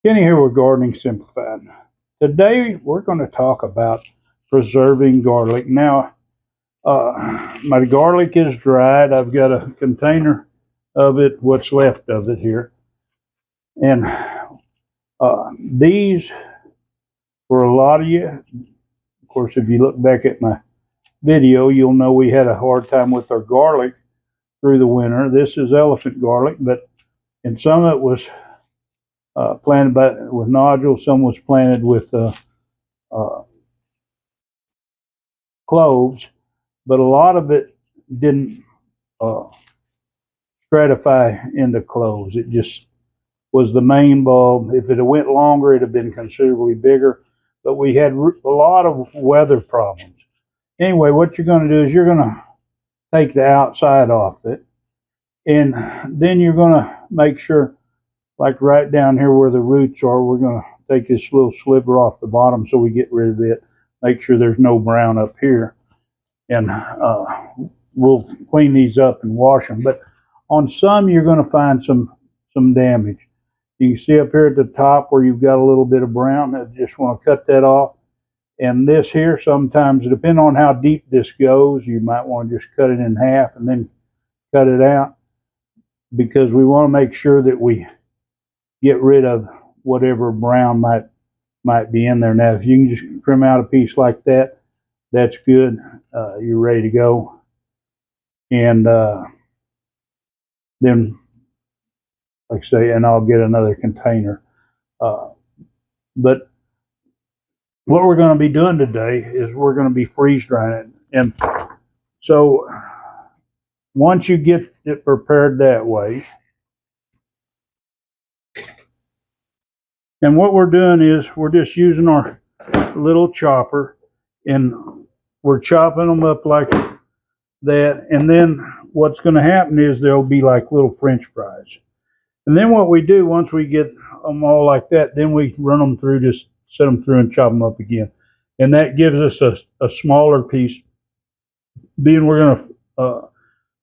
Kenny here with Gardening Simplified. Today we're going to talk about preserving garlic. Now, my garlic is dried. I've got a container of it, what's left of it here. And these, for a lot of you, of course, if you look back at my video, you'll know we had a hard time with our garlic through the winter. This is elephant garlic, and some of it was planted with nodules. Some was planted with cloves, but a lot of it didn't stratify into cloves. It just was the main bulb. If it had went longer, it'd have been considerably bigger, but we had a lot of weather problems. Anyway, what you're going to do is you're going to take the outside off it, and then you're going to make sure, like right down here where the roots are, we're going to take this little sliver off the bottom so we get rid of it. Make sure there's no brown up here. And we'll clean these up and wash them. But on some, you're going to find some damage. You can see up here at the top where you've got a little bit of brown. I just want to cut that off. And this here, sometimes, depending on how deep this goes, you might want to just cut it in half and then cut it out, because we want to make sure that we get rid of whatever brown might be in there. Now, if you can just trim out a piece like that, that's good. You're ready to go. And then, like I say, and I'll get another container. But what we're going to be doing today is we're going to be freeze drying it. And so once you get it prepared that way, and what we're doing is we're just using our little chopper, and we're chopping them up like that. And then what's going to happen is there'll be like little French fries. And then what we do, once we get them all like that, then we run them through, just set them through and chop them up again. And that gives us a smaller piece. Being we're going to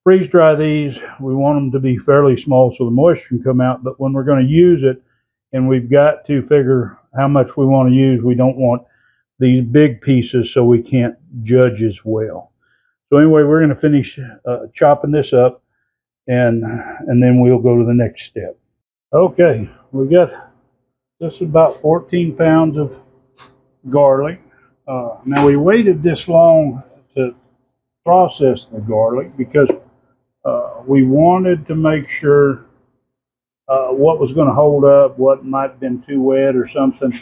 freeze dry these, we want them to be fairly small so the moisture can come out. But when we're going to use it, and we've got to figure how much we want to use, we don't want these big pieces so we can't judge as well. So anyway, we're going to finish chopping this up, and then we'll go to the next step. Okay, we got this is about 14 pounds of garlic. Now we waited this long to process the garlic because we wanted to make sure what was going to hold up, what might have been too wet or something.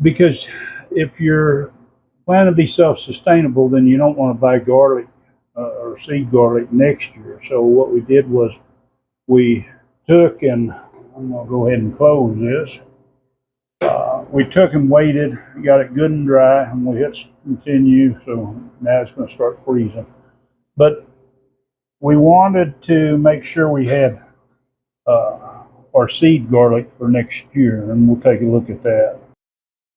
Because if you're planning to be self-sustainable, then you don't want to buy garlic or seed garlic next year. So what we did was we took, and I'm going to go ahead and close this. We took and waited, got it good and dry, and we hit continue. So now it's going to start freezing. But we wanted to make sure we had our seed garlic for next year, and we'll take a look at that.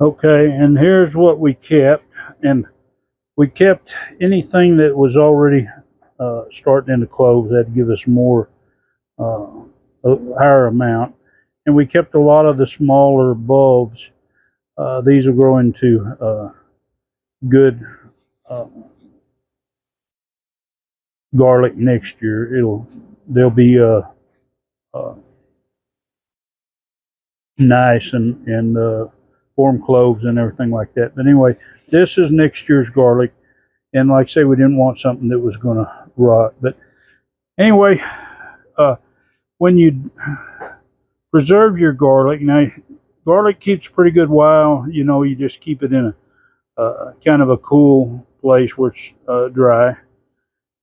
Okay, and here's what we kept. And we kept anything that was already starting into cloves. That'd give us more, a higher amount. And we kept a lot of the smaller bulbs. These will grow into good garlic next year. They'll be nice and form cloves and everything like that. But anyway, this is next year's garlic, and like I say, we didn't want something that was going to rot. But anyway, when you preserve your garlic, now garlic keeps a pretty good while. You know, you just keep it in a kind of a cool place where it's dry,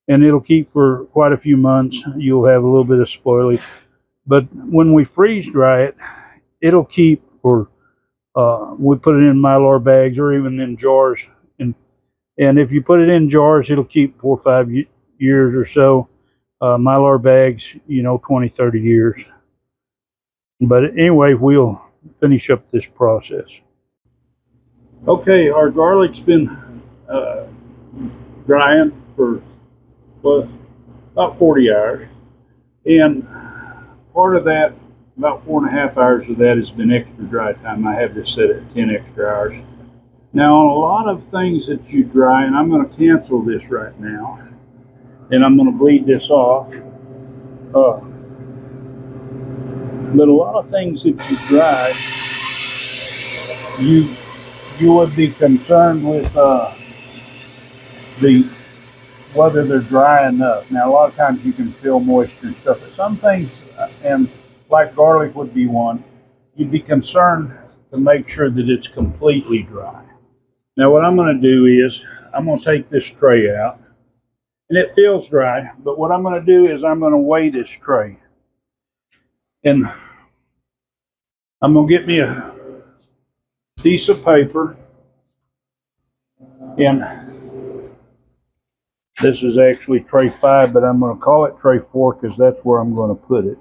and it'll keep for quite a few months. You'll have a little bit of spoilage, but when we freeze dry it, it'll keep for we put it in Mylar bags or even in jars, and if you put it in jars, it'll keep 4 or 5 years or so. Mylar bags, 20, 30 years. But anyway, we'll finish up this process. Okay, our garlic's been drying for about 40 hours, and part of that about 4.5 hours of that has been extra dry time. I have this set at 10 extra hours. Now, on a lot of things that you dry, and I'm going to cancel this right now, and I'm going to bleed this off. But a lot of things that you dry, you would be concerned with the whether they're dry enough. Now, a lot of times you can feel moisture and stuff, but some things, and like garlic would be one, you'd be concerned to make sure that it's completely dry. Now, what I'm going to do is I'm going to take this tray out, and it feels dry, but what I'm going to do is I'm going to weigh this tray, and I'm going to get me a piece of paper, and this is actually tray 5, but I'm going to call it tray 4 because that's where I'm going to put it.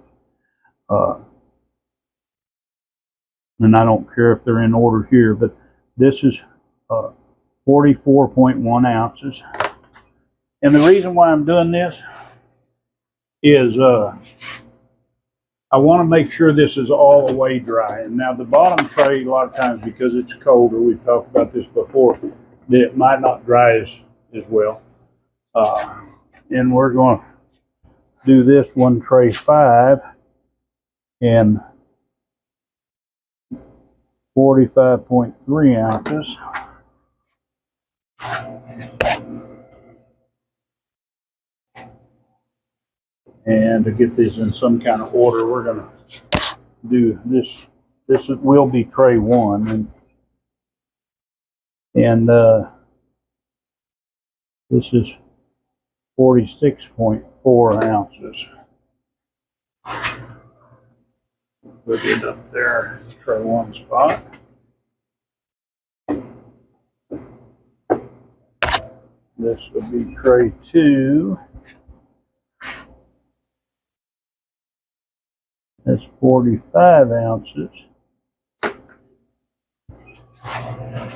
And I don't care if they're in order here, but this is 44.1 ounces. And the reason why I'm doing this is I want to make sure this is all the way dry. And now the bottom tray, a lot of times because it's colder, we've talked about this before, that it might not dry as well. And we're going to do this one, tray 5, and 45.3 ounces. And to get these in some kind of order, we're going to do this. This will be tray 1, and this is 46.4 ounces. Put it up there, tray 1 spot. This would be tray 2. That's 45 ounces.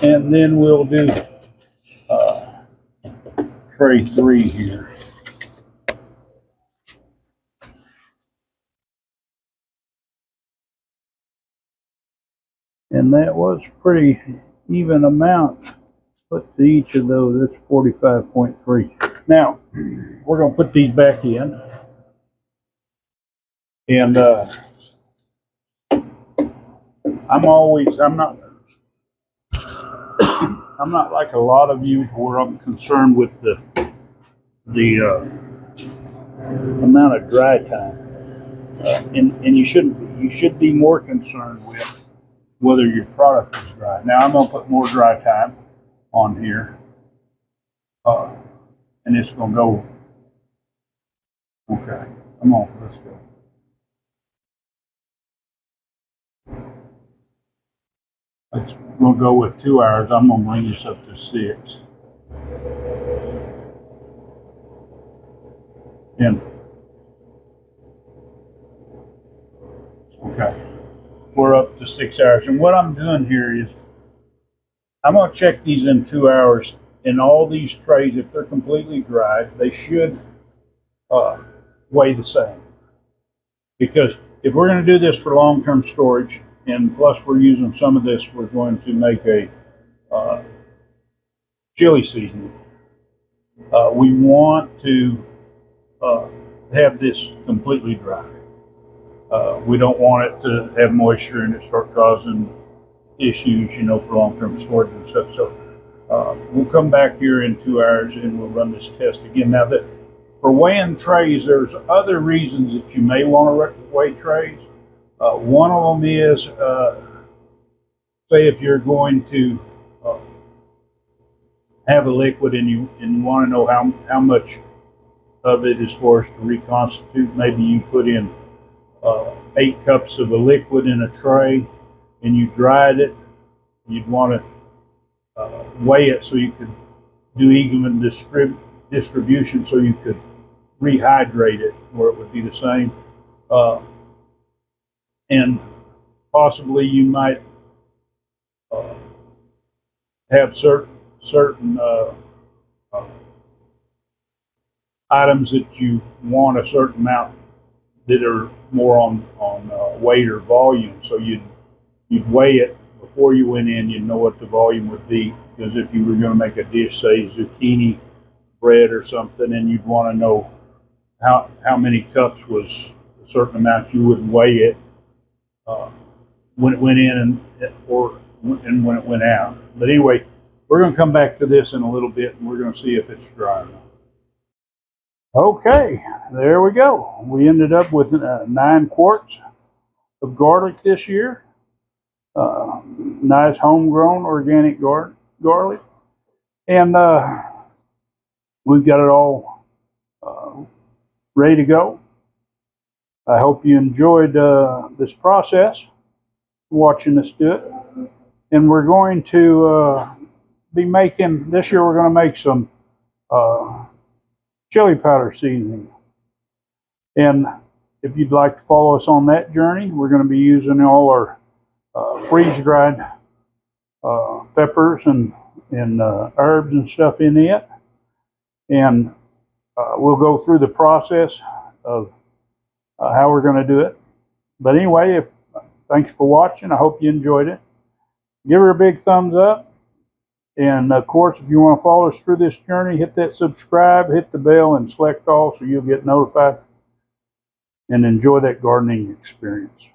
And then we'll do tray 3 here. And that was pretty even amount put to each of those. That's 45.3. Now, we're going to put these back in. And I'm not like a lot of you where I'm concerned with the amount of dry time. And you shouldn't be. You should be more concerned with whether your product is dry. Now I'm going to put more dry time on here. And it's going to go. Okay, come on, let's go. We'll go with 2 hours. I'm going to bring this up to 6. And okay, we're up to 6 hours. And what I'm doing here is I'm going to check these in 2 hours. In all these trays, if they're completely dry, they should weigh the same. Because if we're going to do this for long-term storage, and plus we're using some of this, we're going to make a chili seasoning. We want to have this completely dry. We don't want it to have moisture and it start causing issues, for long-term storage and stuff. So we'll come back here in 2 hours and we'll run this test again. Now, that for weighing trays, there's other reasons that you may want to weigh trays. One of them is, say if you're going to have a liquid and you want to know how much of it is for us to reconstitute. Maybe you put in 8 cups of a liquid in a tray and you dried it. You'd want to weigh it so you could do even distribution so you could rehydrate it where it would be the same. And possibly you might have certain items that you want a certain amount that are more on weight or volume. So you'd weigh it before you went in. You'd know what the volume would be, because if you were going to make a dish, say zucchini bread or something, and you'd want to know how many cups was a certain amount, you would weigh it when it went in and when it went out. But anyway, we're going to come back to this in a little bit, and we're going to see if it's dry enough. Okay, there we go. We ended up with 9 quarts of garlic this year. Nice homegrown organic garlic. And we've got it all ready to go. I hope you enjoyed this process, watching us do it. And we're going to be making, this year we're going to make some chili powder seasoning. And if you'd like to follow us on that journey, we're going to be using all our freeze-dried peppers and herbs and stuff in it. And we'll go through the process of how we're going to do it. But anyway, thanks for watching. I hope you enjoyed it. Give her a big thumbs up. And of course, if you want to follow us through this journey, hit that subscribe, hit the bell, and select all so you'll get notified and enjoy that gardening experience.